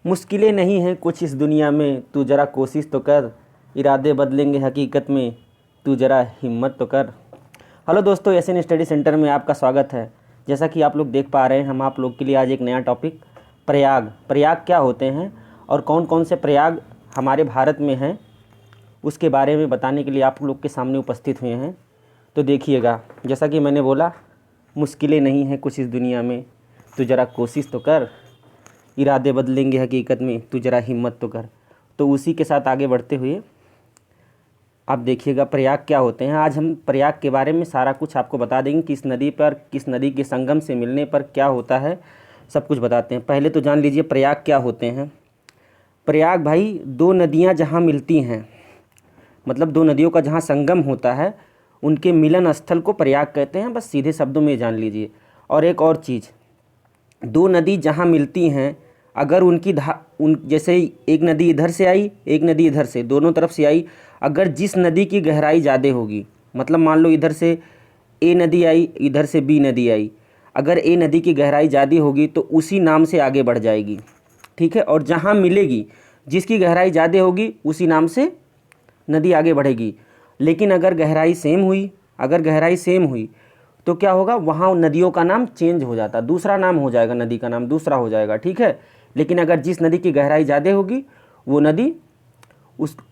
मुश्किलें नहीं हैं कुछ इस दुनिया में, तू ज़रा कोशिश तो कर, इरादे बदलेंगे हकीकत में, तू ज़रा हिम्मत तो कर। हेलो दोस्तों, एसएन स्टडी सेंटर में आपका स्वागत है। जैसा कि आप लोग देख पा रहे हैं, हम आप लोग के लिए आज एक नया टॉपिक प्रयाग क्या होते हैं और कौन कौन से प्रयाग हमारे भारत में हैं उसके बारे में बताने के लिए आप लोग के सामने उपस्थित हुए हैं। तो देखिएगा, जैसा कि मैंने बोला, मुश्किलें नहीं हैं कुछ इस दुनिया में, तू ज़रा कोशिश तो कर, इरादे बदलेंगे हकीकत में, तू ज़रा हिम्मत तो कर। तो उसी के साथ आगे बढ़ते हुए आप देखिएगा प्रयाग क्या होते हैं। आज हम प्रयाग के बारे में सारा कुछ आपको बता देंगे, किस नदी पर, किस नदी के संगम से मिलने पर क्या होता है, सब कुछ बताते हैं। पहले तो जान लीजिए प्रयाग क्या होते हैं। प्रयाग भाई, दो नदियाँ जहाँ मिलती हैं, मतलब दो नदियों का जहाँ संगम होता है, उनके मिलन स्थल को प्रयाग कहते हैं। बस सीधे शब्दों में जान लीजिए। और एक और चीज़, दो नदी जहाँ मिलती हैं, अगर जैसे एक नदी इधर से आई, एक नदी इधर से, दोनों तरफ से आई, अगर जिस नदी की गहराई ज़्यादा होगी, मतलब मान लो इधर से ए नदी आई, इधर से बी नदी आई, अगर ए नदी की गहराई ज़्यादा होगी तो उसी नाम से आगे बढ़ जाएगी, ठीक है। और जहाँ मिलेगी, जिसकी गहराई ज़्यादा होगी, उसी नाम से नदी आगे बढ़ेगी। लेकिन अगर गहराई सेम हुई तो क्या होगा, वहाँ नदियों का नाम चेंज हो जाता, दूसरा नाम हो जाएगा, नदी का नाम दूसरा हो जाएगा, ठीक है। लेकिन अगर जिस नदी की गहराई ज़्यादा होगी, वो नदी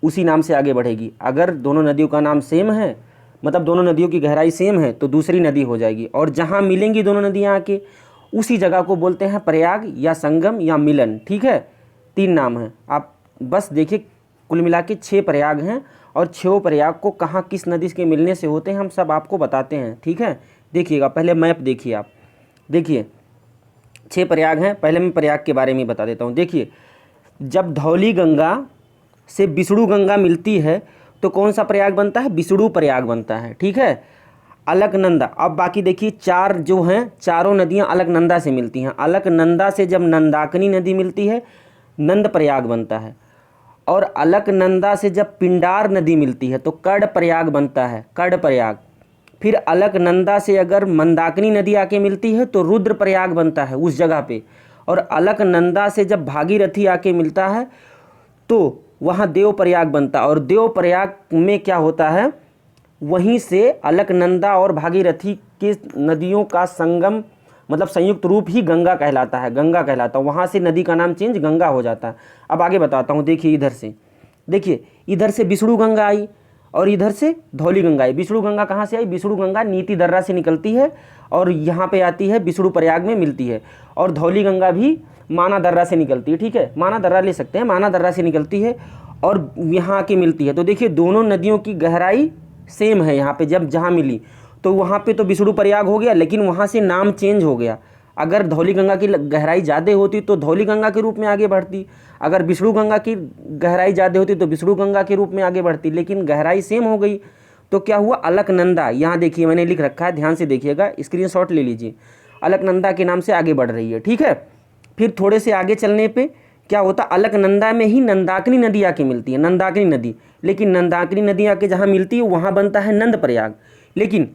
उसी नाम से आगे बढ़ेगी। अगर दोनों नदियों का नाम सेम है, मतलब दोनों नदियों की गहराई सेम है, तो दूसरी नदी हो जाएगी। और जहाँ मिलेंगी दोनों नदियाँ आके, उसी जगह को बोलते हैं प्रयाग या संगम या मिलन, ठीक है। 3 नाम हैं। आप बस देखिए, कुल मिला के 6 प्रयाग हैं और 6 प्रयाग को कहाँ किस नदी के मिलने से होते हैं हम सब आपको बताते हैं, ठीक है। देखिएगा, पहले मैप देखिए, आप देखिए 6 प्रयाग हैं। पहले मैं प्रयाग के बारे में बता देता हूँ। देखिए, जब धौली गंगा से विष्णु गंगा मिलती है तो कौन सा प्रयाग बनता है, विष्णु प्रयाग बनता है, ठीक है। अलकनंदा, अब बाकी देखिए 4 जो हैं, चारों नदियाँ अलकनंदा से मिलती हैं। अलकनंदा से जब नंदाकिनी नदी मिलती है, नंद प्रयाग बनता है। और अलकनंदा से जब पिंडार नदी मिलती है तो कर्ण प्रयाग बनता है, कर्ण प्रयाग। फिर अलकनंदा से अगर मंदाकिनी नदी आके मिलती है तो रुद्र प्रयाग बनता है उस जगह पे। और अलकनंदा से जब भागीरथी आके मिलता है तो वहाँ देव प्रयाग बनता है। और देव प्रयाग में क्या होता है, वहीं से अलकनंदा और भागीरथी के नदियों का संगम, मतलब संयुक्त रूप ही गंगा कहलाता है, गंगा कहलाता है। वहाँ से नदी का नाम चेंज गंगा हो जाता है। अब आगे बताता हूँ। देखिए इधर से विष्णु गंगा आई और इधर से धौली गंगा आई। विष्णु गंगा कहाँ से आई, विष्णु गंगा नीति दर्रा से निकलती है और यहाँ पे आती है, विष्णु प्रयाग में मिलती है। और धौली गंगा भी माना दर्रा से निकलती है, ठीक है, माना दर्रा ले सकते हैं, माना दर्रा से निकलती है और यहाँ आके मिलती है। तो देखिए दोनों नदियों की गहराई सेम है। यहाँ पे जब जहाँ मिली तो वहाँ पे तो विष्णु प्रयाग हो गया, लेकिन वहाँ से नाम चेंज हो गया। अगर धौली गंगा की गहराई ज़्यादा होती तो धौली गंगा के रूप में आगे बढ़ती, अगर विष्णु गंगा की गहराई ज़्यादा होती तो विष्णु गंगा के रूप में आगे बढ़ती। लेकिन गहराई सेम हो गई तो क्या हुआ, अलकनंदा, यहाँ देखिए मैंने लिख रखा है, ध्यान से देखिएगा, स्क्रीनशॉट ले लीजिए। अलकनंदा के नाम से आगे बढ़ रही है, ठीक है। फिर थोड़े से आगे चलने पे क्या होता, अलकनंदा में ही नंदाकिनी नदी आके मिलती है, नंदाकिनी नदी। लेकिन नंदाकिनी नदी आके जहाँ मिलती है वहाँ बनता है नंद प्रयाग। लेकिन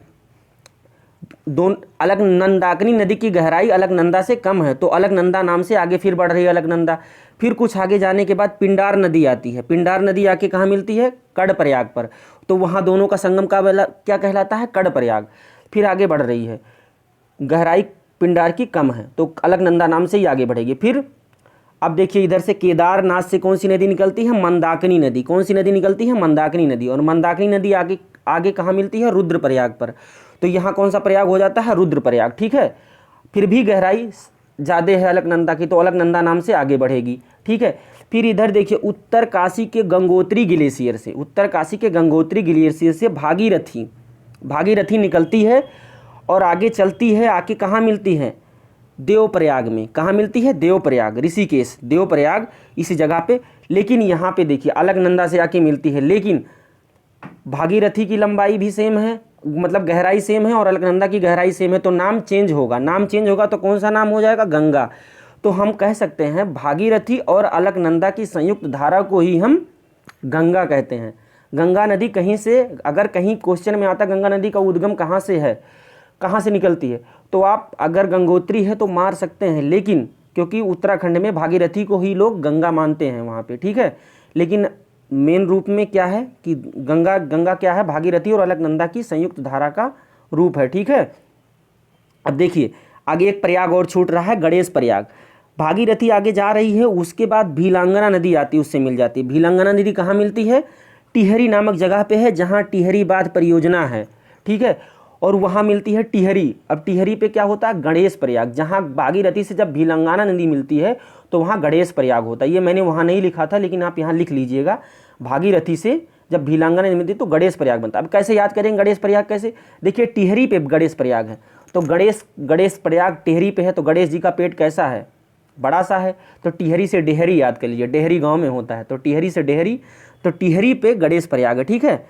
नंदाकिनी नदी की गहराई अलकनंदा से कम है तो अलकनंदा नाम से आगे फिर बढ़ रही है अलकनंदा। फिर कुछ आगे जाने के बाद पिंडार नदी आती है। पिंडार नदी आके कहाँ मिलती है, कर्ण प्रयाग पर, तो वहाँ दोनों का संगम का क्या कहलाता है, कर्ण प्रयाग। फिर आगे बढ़ रही है, गहराई पिंडार की कम है तो अलकनंदा नाम से ही आगे बढ़ेगी। फिर अब देखिए, इधर से केदारनाथ से कौन सी नदी निकलती है, मंदाकिनी नदी। कौन सी नदी निकलती है, मंदाकिनी नदी। और मंदाकिनी नदी आगे कहाँ मिलती है, रुद्र प्रयाग पर। तो यहाँ कौन सा प्रयाग हो जाता है, रुद्र प्रयाग, ठीक है। फिर भी गहराई ज़्यादा है अलकनंदा की तो अलकनंदा नाम से आगे बढ़ेगी, ठीक है। फिर इधर देखिए, उत्तर काशी के गंगोत्री ग्लेशियर से भागीरथी निकलती है और आगे चलती है, आके कहाँ मिलती है, देवप्रयाग में। कहाँ मिलती है, देवप्रयाग, ऋषिकेश, देवप्रयाग, इसी जगह पे। लेकिन यहाँ पे देखिए अलकनंदा से आके मिलती है, लेकिन भागीरथी की लंबाई भी सेम है, मतलब गहराई सेम है और अलकनंदा की गहराई सेम है, तो नाम चेंज होगा तो कौन सा नाम हो जाएगा, गंगा। तो हम कह सकते हैं भागीरथी और अलकनंदा की संयुक्त धारा को ही हम गंगा कहते हैं। गंगा नदी कहीं से, अगर कहीं क्वेश्चन में आता गंगा नदी का उद्गम कहाँ से है, कहाँ से निकलती है, तो आप अगर गंगोत्री है तो मार सकते हैं, लेकिन क्योंकि उत्तराखंड में भागीरथी को ही लोग गंगा मानते हैं वहाँ पे, ठीक है। लेकिन मेन रूप में क्या है कि गंगा क्या है, भागीरथी और अलकनंदा की संयुक्त धारा का रूप है, ठीक है। अब देखिए आगे एक प्रयाग और छूट रहा है, गणेश प्रयाग। भागीरथी आगे जा रही है, उसके बाद भीलांगना नदी आती है, उससे मिल जाती है। भीलांगना नदी कहाँ मिलती है, टिहरी नामक जगह पे है, जहाँ टिहरी बांध परियोजना है, ठीक है। और वहाँ मिलती है टिहरी। अब टिहरी पे क्या होता है, गणेश प्रयाग। जहाँ भागीरथी से जब भीलंगाना नदी मिलती है तो वहाँ गणेश प्रयाग होता है। ये मैंने वहाँ नहीं लिखा था, लेकिन आप यहाँ लिख लीजिएगा, भागीरथी से जब भीलंगाना नदी मिलती है तो गणेश प्रयाग बनता है। अब कैसे याद करेंगे गणेश प्रयाग, कैसे, देखिए टिहरी पे गणेश प्रयाग है, तो गणेश प्रयाग टिहरी पे है, तो गणेश जी का पेट कैसा है, बड़ा सा है। तो टिहरी से डेहरी याद कर लीजिए, डेहरी गाँव में होता है, तो टिहरी से डेहरी, तो टिहरी पे गणेश प्रयाग है, ठीक है।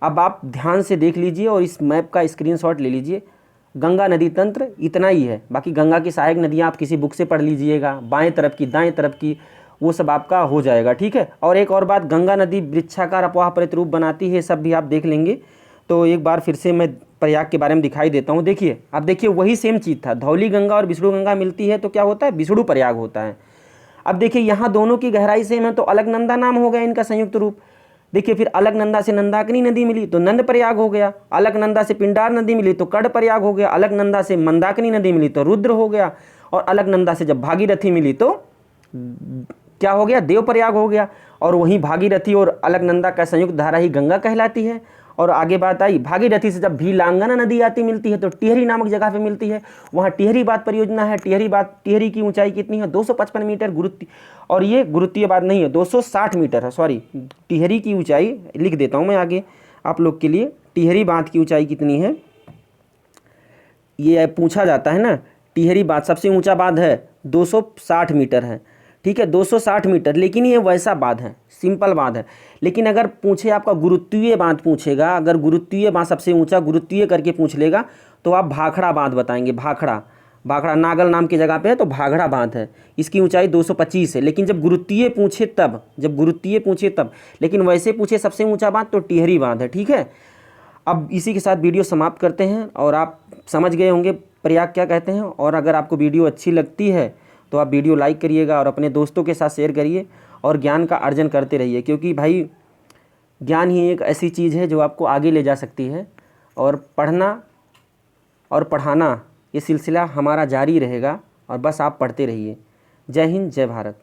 अब आप ध्यान से देख लीजिए और इस मैप का स्क्रीनशॉट ले लीजिए। गंगा नदी तंत्र इतना ही है, बाकी गंगा की सहायक नदियाँ आप किसी बुक से पढ़ लीजिएगा, बाएं तरफ की, दाएं तरफ की, वो सब आपका हो जाएगा, ठीक है। और एक और बात, गंगा नदी वृक्षाकार अपवाह प्रतिरूप बनाती है, सब भी आप देख लेंगे। तो एक बार फिर से मैं प्रयाग के बारे में दिखाई देता हूँ। देखिए अब देखिए वही सेम चीज़ था, धौली गंगा और विष्णु गंगा मिलती है तो क्या होता है, विष्णु प्रयाग होता है। अब देखिए यहाँ दोनों की गहराई सेम है तो अलकनंदा नाम हो गया इनका संयुक्त रूप। देखिए फिर अलकनंदा से नंदाकिनी नदी मिली तो नंद प्रयाग हो गया, अलकनंदा से पिंडार नदी मिली तो कड़ प्रयाग हो गया, अलकनंदा से मंदाकिनी नदी मिली तो रुद्र हो गया, और अलकनंदा से जब भागीरथी मिली तो क्या हो गया, देव प्रयाग हो गया। और वहीं भागीरथी और अलकनंदा का संयुक्त धारा ही गंगा कहलाती है। और आगे बात आई, भागीरथी से जब भीलांगना नदी आती मिलती है तो टिहरी नामक जगह पे मिलती है, वहाँ टिहरी बांध परियोजना है। टिहरी की ऊंचाई कितनी है, 255 मीटर गुरुत्व, और ये गुरुत्वीय बांध नहीं है, 260 मीटर है, सॉरी। टिहरी की ऊंचाई लिख देता हूँ मैं आगे आप लोग के लिए, टिहरी बांध की ऊंचाई कितनी है, ये पूछा जाता है ना। टिहरी बांध सबसे ऊंचा बांध है, 260 मीटर है, ठीक है, 260 मीटर। लेकिन ये वैसा बांध है, सिंपल बांध है। लेकिन अगर पूछे आपका गुरुत्वीय बांध पूछेगा, अगर गुरुत्वीय बांध सबसे ऊंचा गुरुत्वीय करके पूछ लेगा तो आप भाखड़ा बांध बताएंगे। भाखड़ा नागल नाम की जगह पे है तो भाखड़ा बांध है, इसकी ऊंचाई 225 है। लेकिन जब गुरुत्वीय पूछे तब, लेकिन वैसे पूछे सबसे ऊंचा बांध तो टिहरी बांध है, ठीक है। अब इसी के साथ वीडियो समाप्त करते हैं और आप समझ गए होंगे प्रयाग क्या कहते हैं। और अगर आपको वीडियो अच्छी लगती है तो आप वीडियो लाइक करिएगा और अपने दोस्तों के साथ शेयर करिए और ज्ञान का अर्जन करते रहिए, क्योंकि भाई ज्ञान ही एक ऐसी चीज़ है जो आपको आगे ले जा सकती है। और पढ़ना और पढ़ाना ये सिलसिला हमारा जारी रहेगा, और बस आप पढ़ते रहिए। जय हिंद, जय भारत।